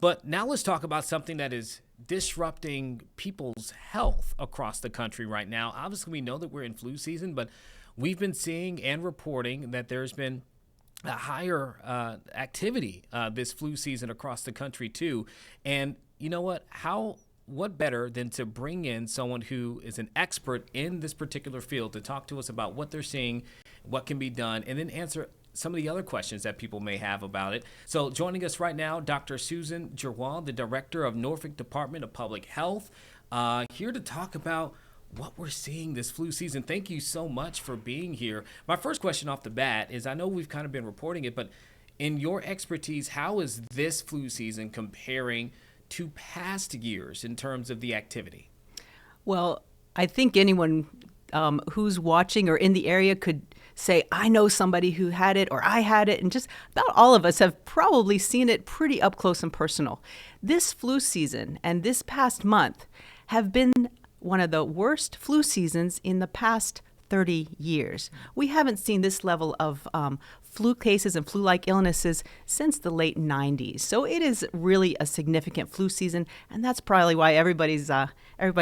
But now let's talk about something that is disrupting people's health across the country right now. Obviously, we know that we're in flu season, but we've been seeing and reporting that there's been a higher activity this flu season across the country too. And you know what? What better than to bring in someone who is an expert in this particular field to talk to us about what they're seeing, what can be done, and then answer some of the other questions that people may have about it. So joining us right now, Dr. Susan Girois, the director of Norfolk Department of Public Health, here to talk about what we're seeing this flu season. Thank you so much for being here. My first question off the bat is, I know we've kind of been reporting it, but in your expertise, how is this flu season comparing to past years in terms of the activity? Well, I think anyone who's watching or in the area could say, I know somebody who had it, or I had it, and just about all of us have probably seen it pretty up close and personal. This flu season and this past month have been one of the worst flu seasons in the past 30 years. We haven't seen this level of flu cases and flu-like illnesses since the late 90s. So it is really a significant flu season, and that's probably why everybody's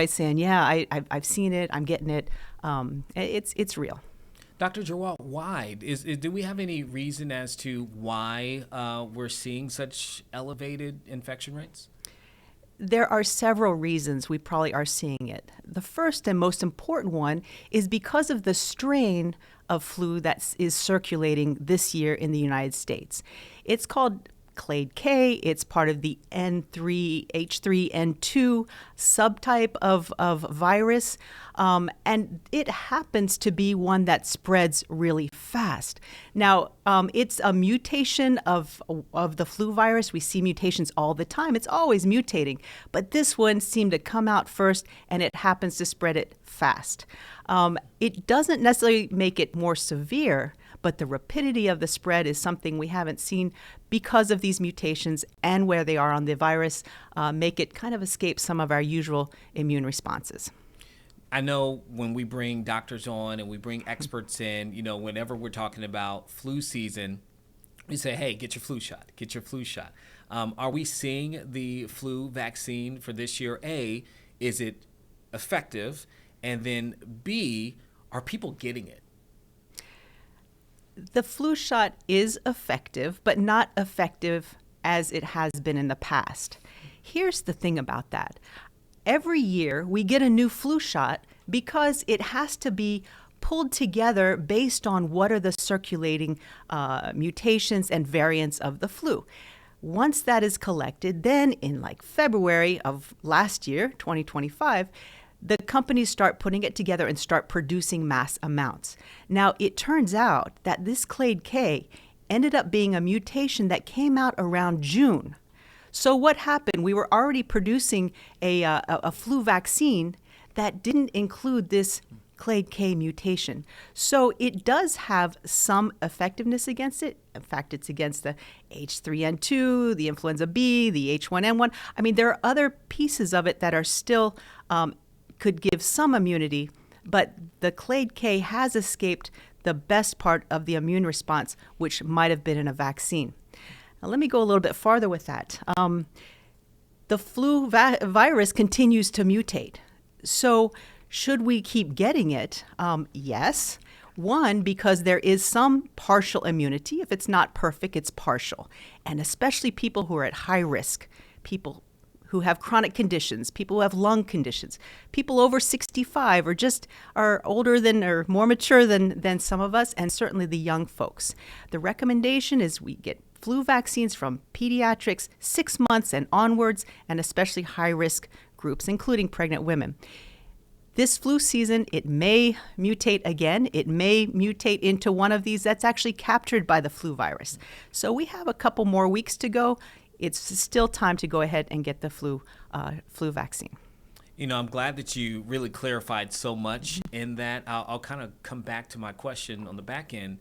saying, yeah, I've seen it, I'm getting it. It's real. Dr. Girois, why? Do we have any reason as to why we're seeing such elevated infection rates? There are several reasons we probably are seeing it. The first and most important one is because of the strain of flu that is circulating this year in the United States. It's called Clade K. It's part of the H3N2 subtype of virus, and it happens to be one that spreads really fast. Now, it's a mutation of the flu virus. We see mutations all the time. It's always mutating, but this one seemed to come out first, and it happens to spread it fast. It doesn't necessarily make it more severe, but the rapidity of the spread is something we haven't seen because of these mutations and where they are on the virus, make it kind of escape some of our usual immune responses. I know when we bring doctors on and we bring experts in, whenever we're talking about flu season, we say, hey, get your flu shot, get your flu shot. Are we seeing the flu vaccine for this year? A, is it effective? And then B, are people getting it? The flu shot is effective, but not effective as it has been in the past. Here's the thing about that. Every year we get a new flu shot because it has to be pulled together based on what are the circulating mutations and variants of the flu. Once that is collected, then in February of last year, 2025, the companies start putting it together and start producing mass amounts. Now, it turns out that this Clade K ended up being a mutation that came out around June. So what happened? We were already producing a flu vaccine that didn't include this Clade K mutation. So it does have some effectiveness against it. In fact, it's against the H3N2, the influenza B, the H1N1. I mean, there are other pieces of it that are still could give some immunity, but the Clade K has escaped the best part of the immune response, which might have been in a vaccine. Now, let me go a little bit farther with that. The flu virus continues to mutate. So should we keep getting it? Yes. One, because there is some partial immunity. If it's not perfect, it's partial. And especially people who are at high risk, people who have chronic conditions, people who have lung conditions, people over 65 or just are older than or more mature than some of us, and certainly the young folks. The recommendation is we get flu vaccines from pediatrics 6 months and onwards, and especially high-risk groups, including pregnant women. This flu season, it may mutate again. It may mutate into one of these that's actually captured by the flu virus. So we have a couple more weeks to go. It's still time to go ahead and get the flu vaccine. I'm glad that you really clarified so much in that. I'll kind of come back to my question on the back end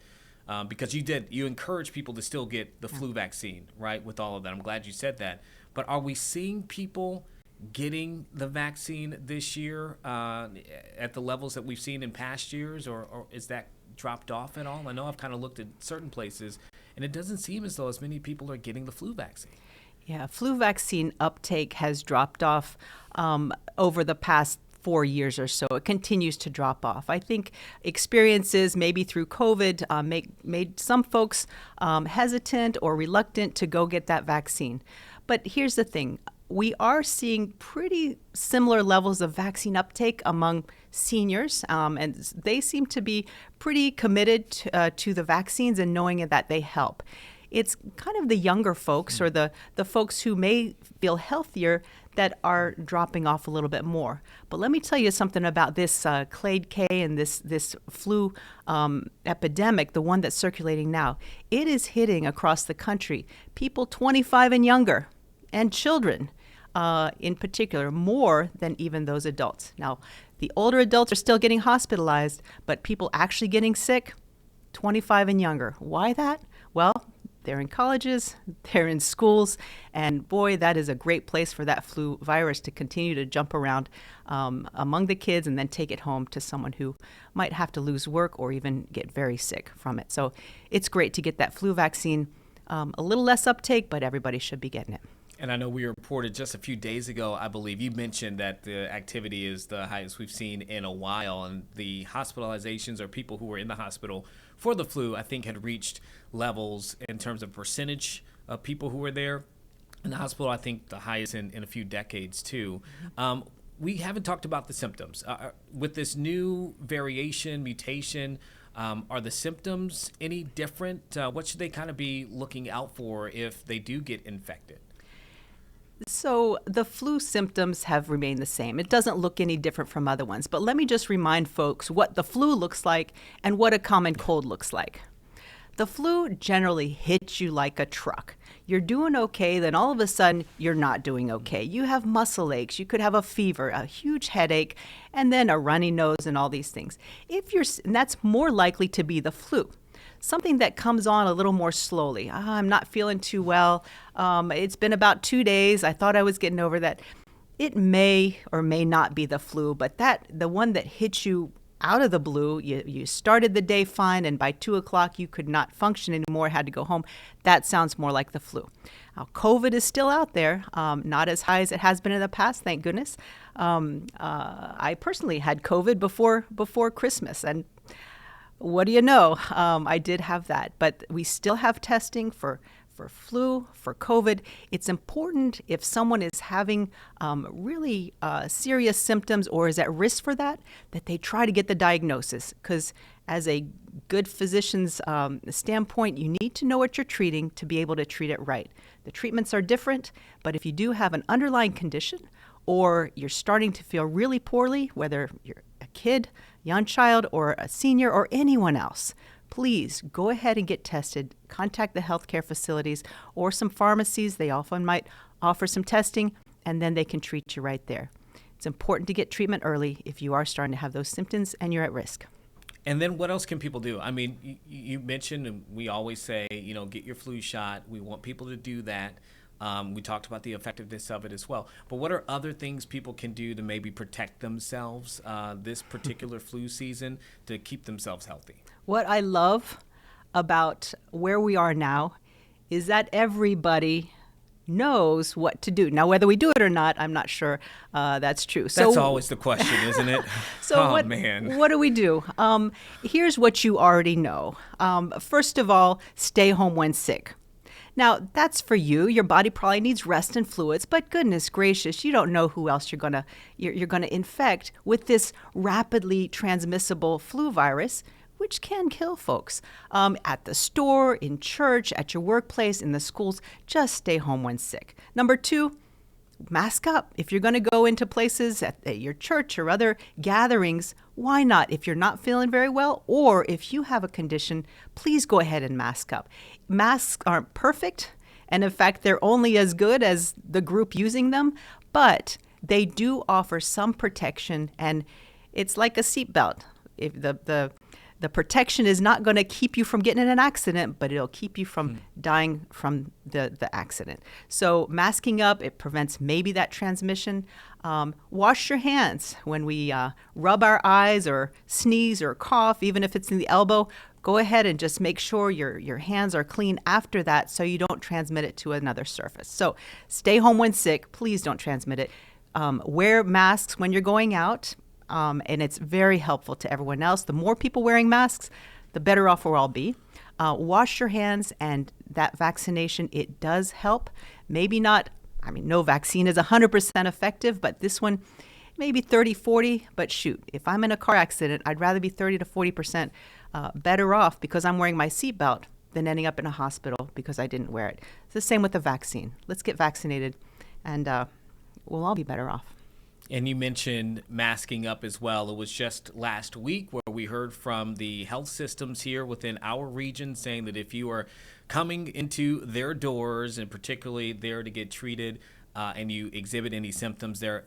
because you encourage people to still get the flu vaccine, right, with all of that. I'm glad you said that. But are we seeing people getting the vaccine this year at the levels that we've seen in past years, or is that dropped off at all? I know I've kind of looked at certain places, and it doesn't seem as though as many people are getting the flu vaccine. Yeah, flu vaccine uptake has dropped off over the past 4 years or so. It continues to drop off. I think experiences, maybe through COVID, made some folks hesitant or reluctant to go get that vaccine. But here's the thing. We are seeing pretty similar levels of vaccine uptake among seniors, and they seem to be pretty committed to the vaccines and knowing that they help. It's kind of the younger folks or the folks who may feel healthier that are dropping off a little bit more. But let me tell you something about this Clade K and this flu epidemic, the one that's circulating now. It is hitting across the country people 25 and younger and children in particular, more than even those adults. Now, the older adults are still getting hospitalized, but people actually getting sick, 25 and younger. Why that? Well, they're in colleges, they're in schools, and boy, that is a great place for that flu virus to continue to jump around among the kids and then take it home to someone who might have to lose work or even get very sick from it. So it's great to get that flu vaccine. A little less uptake, but everybody should be getting it. And I know we reported just a few days ago, I believe you mentioned that the activity is the highest we've seen in a while, and the hospitalizations or people who were in the hospital for the flu, I think, had reached levels in terms of percentage of people who were there in the hospital, I think the highest in a few decades too. We haven't talked about the symptoms. With this new variation, mutation, are the symptoms any different? What should they kind of be looking out for if they do get infected? So the flu symptoms have remained the same. It doesn't look any different from other ones. But let me just remind folks what the flu looks like and what a common cold looks like. The flu generally hits you like a truck. You're doing okay, then all of a sudden you're not doing okay. You have muscle aches, you could have a fever, a huge headache, and then a runny nose and all these things. And that's more likely to be the flu. Something that comes on a little more slowly. I'm not feeling too well. It's been about 2 days. I thought I was getting over that. It may or may not be the flu, but the one that hits you out of the blue, you started the day fine, and by 2 o'clock you could not function anymore, had to go home. That sounds more like the flu. Now, COVID is still out there, not as high as it has been in the past, thank goodness. I personally had COVID before Christmas, and what do you know? I did have that, but we still have testing for flu, for COVID. It's important if someone is having really serious symptoms or is at risk for that they try to get the diagnosis, because as a good physician's standpoint, you need to know what you're treating to be able to treat it right. The treatments are different, but if you do have an underlying condition or you're starting to feel really poorly, whether you're a kid, young child, or a senior, or anyone else, please go ahead and get tested. Contact the healthcare facilities or some pharmacies. They often might offer some testing, and then they can treat you right there. It's important to get treatment early if you are starting to have those symptoms and you're at risk. And then what else can people do? I mean, you mentioned, and we always say, get your flu shot. We want people to do that. We talked about the effectiveness of it as well. But what are other things people can do to maybe protect themselves this particular flu season to keep themselves healthy? What I love about where we are now is that everybody knows what to do. Now, whether we do it or not, I'm not sure that's true. That's always the question, isn't it? What do we do? Here's what you already know. First of all, stay home when sick. Now, that's for you. Your body probably needs rest and fluids, but goodness gracious, you don't know who else you're gonna infect with this rapidly transmissible flu virus, which can kill folks. At the store, in church, at your workplace, in the schools, just stay home when sick. Number 2, mask up. If you're going to go into places at your church or other gatherings, why not? If you're not feeling very well, or if you have a condition, please go ahead and mask up. Masks aren't perfect, and in fact, they're only as good as the group using them, but they do offer some protection, and it's like a seatbelt. If the protection is not going to keep you from getting in an accident, but it'll keep you from dying from the accident. So masking up, it prevents maybe that transmission. Wash your hands when we rub our eyes or sneeze or cough, even if it's in the elbow. go ahead and just make sure your hands are clean after that so you don't transmit it to another surface. So stay home when sick. Please don't transmit it. Wear masks when you're going out, and it's very helpful to everyone else. The more people wearing masks, the better off we'll all be. Wash your hands, and that vaccination, it does help. Maybe not, no vaccine is 100% effective, but this one, maybe 30, 40, but shoot, if I'm in a car accident, I'd rather be 30 to 40% better off because I'm wearing my seatbelt than ending up in a hospital because I didn't wear it. It's the same with the vaccine. Let's get vaccinated, and we'll all be better off. And you mentioned masking up as well. It was just last week where we heard from the health systems here within our region saying that if you are coming into their doors and particularly there to get treated and you exhibit any symptoms, they're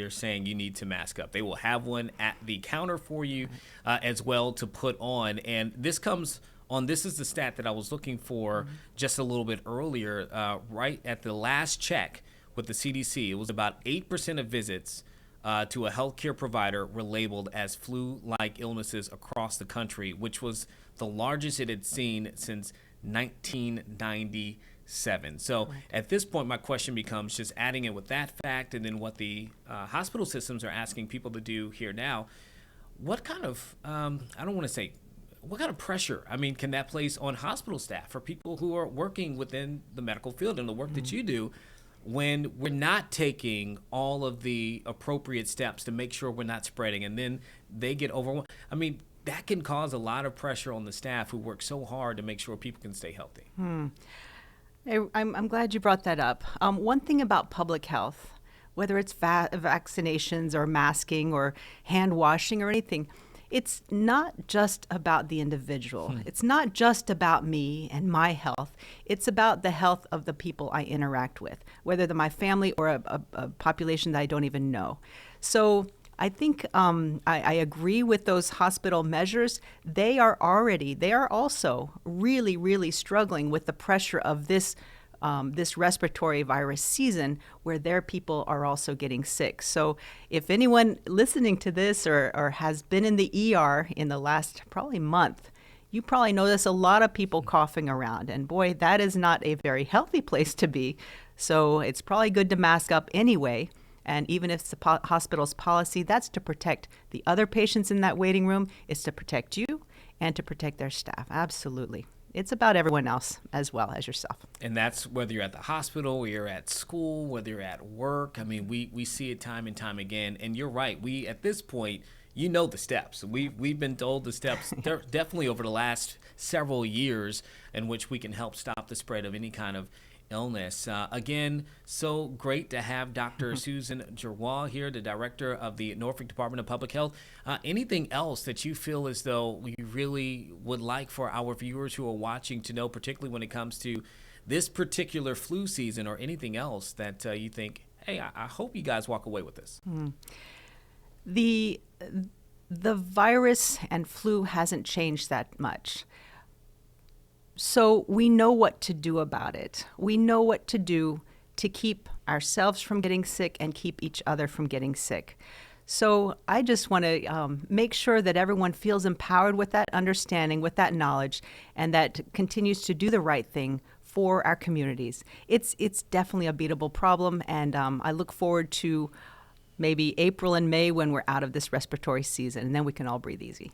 saying you need to mask up. They will have one at the counter for you as well to put on. And this is the stat that I was looking for just a little bit earlier, right at the last check with the CDC. It was about 8% of visits to a healthcare provider were labeled as flu-like illnesses across the country, which was the largest it had seen since 1997. So at this point, my question becomes just adding it with that fact and then what the hospital systems are asking people to do here now. What kind of, what kind of pressure, can that place on hospital staff for people who are working within the medical field and the work that you do when we're not taking all of the appropriate steps to make sure we're not spreading and then they get overwhelmed? That can cause a lot of pressure on the staff who work so hard to make sure people can stay healthy. I'm glad you brought that up. One thing about public health, whether it's vaccinations or masking or hand washing or anything, it's not just about the individual. It's not just about me and my health. It's about the health of the people I interact with, whether they're my family or a population that I don't even know. So I think I agree with those hospital measures. They are also really, really struggling with the pressure of this respiratory virus season where their people are also getting sick. So if anyone listening to this or has been in the ER in the last probably month, you probably notice a lot of people coughing around. And boy, that is not a very healthy place to be. So it's probably good to mask up anyway. And even if it's the hospital's policy, that's to protect the other patients in that waiting room. It's to protect you and to protect their staff. Absolutely. It's about everyone else as well as yourself. And that's whether you're at the hospital, or you're at school, whether you're at work. We see it time and time again. And you're right. We, at this point, the steps. We've been told the steps definitely over the last several years in which we can help stop the spread of any kind of illness. Again, so great to have Dr. Susan Girois here, the director of the Norfolk Department of Public Health. Anything else that you feel as though we really would like for our viewers who are watching to know, particularly when it comes to this particular flu season, or anything else that you think, hey, I hope you guys walk away with this? The virus and flu hasn't changed that much. So we know what to do about it. We know what to do to keep ourselves from getting sick and keep each other from getting sick. So I just want to make sure that everyone feels empowered with that understanding, with that knowledge, and that continues to do the right thing for our communities. It's definitely a beatable problem, and I look forward to maybe April and May when we're out of this respiratory season, and then we can all breathe easy.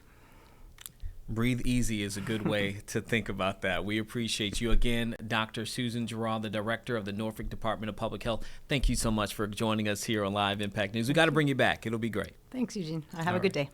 Breathe easy is a good way to think about that. We appreciate you again, Dr. Susan Girois, the director of the Norfolk Department of Public Health. Thank you so much for joining us here on Live Impact News. We got to bring you back. It'll be great. Thanks, Eugene. Have a good day.